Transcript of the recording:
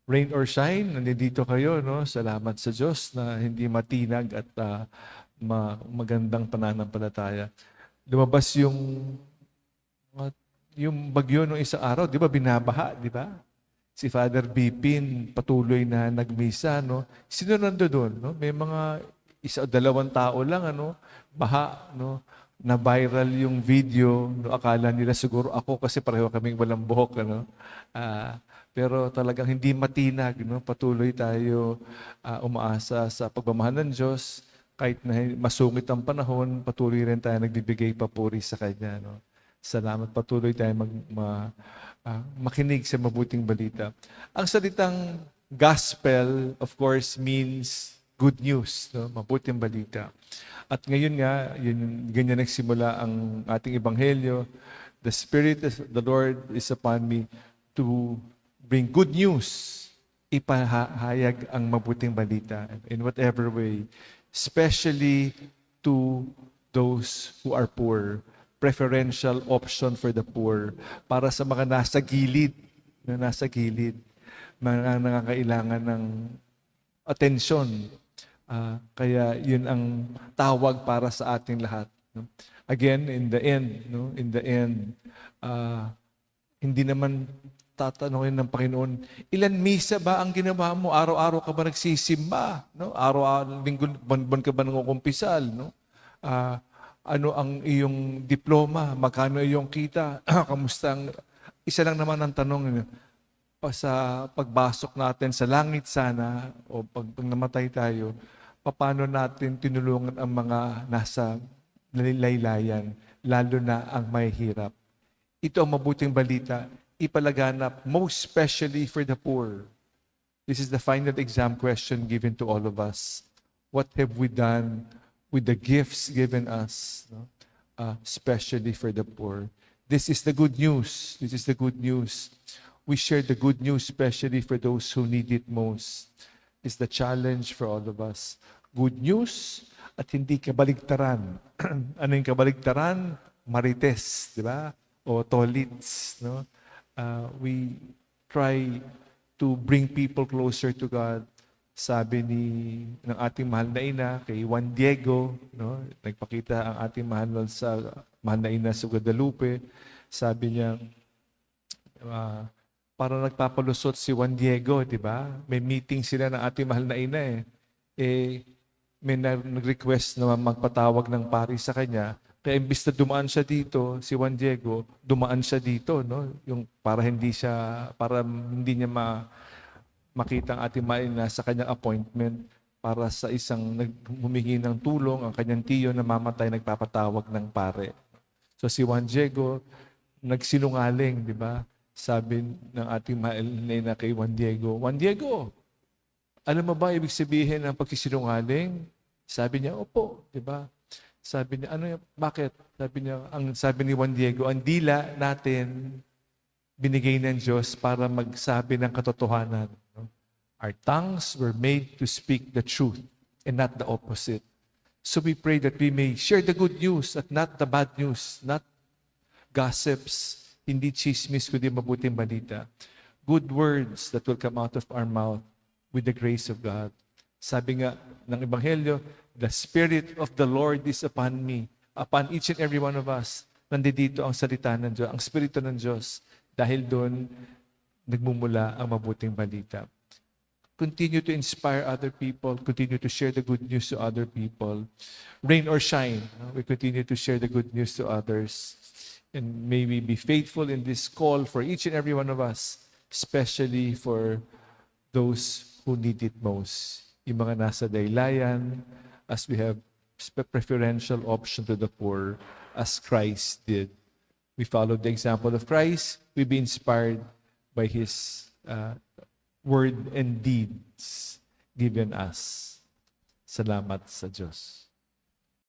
Rain or shine, nandito kayo, no? Salamat sa Diyos na hindi matinag at magandang pananampalataya. Lumabas uh, yung bagyo nung isang araw, di ba, binabaha, di ba? Si Father Bipin, patuloy na nagmisa, no? Sino nando doon, no? May mga isa o dalawang tao lang, ano? Baha, no? Na viral yung video, no? Akala nila siguro ako kasi pareho kaming walang buhok, ano? Pero talagang hindi matinag, no? Patuloy tayo umaasa sa pagmamahal ng Diyos. Kahit na masungit ang panahon, patuloy rin tayo nagbibigay papuri sa Kanya, no? Salamat, patuloy tayo makinig sa mabuting balita. Ang salitang gospel, of course, means good news, no? Mabuting balita. At ngayon nga, ganyan nagsimula ang ating ebanghelyo. The Spirit of the Lord is upon me to bring good news, ipahayag ang mabuting balita in whatever way, especially to those who are poor. Preferential option for the poor, para sa mga nasa gilid, mga nangangailangan ng atensyon. Kaya yun ang tawag para sa ating lahat. No? Again, in the end, hindi naman tatanungin ng Panginoon, ilan misa ba ang ginawa mo? Araw-araw ka ba nagsisimba? No? Araw-araw, linggo, buwan ka ba nangukumpisal? No? Ano ang iyong diploma? Magkano iyong kita? Kamusta ang... Isa lang naman ang tanong sa pagbasok natin sa langit sana o pag namatay tayo, paano natin tinulungan ang mga nasa laylayan, lalo na ang may hirap. Ito ang mabuting balita, ipalaganap, most especially for the poor. This is the final exam question given to all of us. What have we done with the gifts given us, no? Especially for the poor? This is the good news. This is the good news. We share the good news, especially for those who need it most. It's the challenge for all of us. Good news at hindi kabaligtaran. Ano yung kabaligtaran? Marites, di ba? O tolits, no? We try to bring people closer to God. Sabi ng ating mahal na ina kay Juan Diego, no? Nagpakita ang ating mahal na ina sa Guadalupe. Sabi niya, para nagpapalusot si Juan Diego, di ba? May meeting sila ng ating mahal na ina may nag-request na magpatawag ng pari sa kanya. Kaya imbis na dumaan siya dito, si Juan Diego, dumaan siya dito, no? Yung para hindi niya makita ang ating maina sa kanyang appointment para sa isang humingi ng tulong, ang kanyang tiyo na mamatay nagpapatawag ng pare. So si Juan Diego nagsinungaling, di ba? Sabi ng ating maina kay Juan Diego, Juan Diego, alam mo ba ibig sabihin ng pagsisinungaling? Sabi niya, opo, di ba? Sabi niya, bakit? Sabi ni Juan Diego, ang dila natin binigay ng Diyos para magsabi ng katotohanan. No? Our tongues were made to speak the truth and not the opposite. So we pray that we may share the good news at not the bad news, not gossips, hindi chismis, kundi mabuting balita. Good words that will come out of our mouth with the grace of God. Sabi nga ng Ebanghelyo, the Spirit of the Lord is upon me, upon each and every one of us. Nandito ang salita ng Diyos, ang Espiritu ng Diyos. Dahil doon, nagmumula ang mabuting balita. Continue to inspire other people. Continue to share the good news to other people. Rain or shine, we continue to share the good news to others. And may we be faithful in this call for each and every one of us, especially for those who need it most. Yung mga nasa daylayan, as we have preferential option to the poor, as Christ did. We follow the example of Christ. We be inspired by His word and deeds given us. Salamat sa Diyos.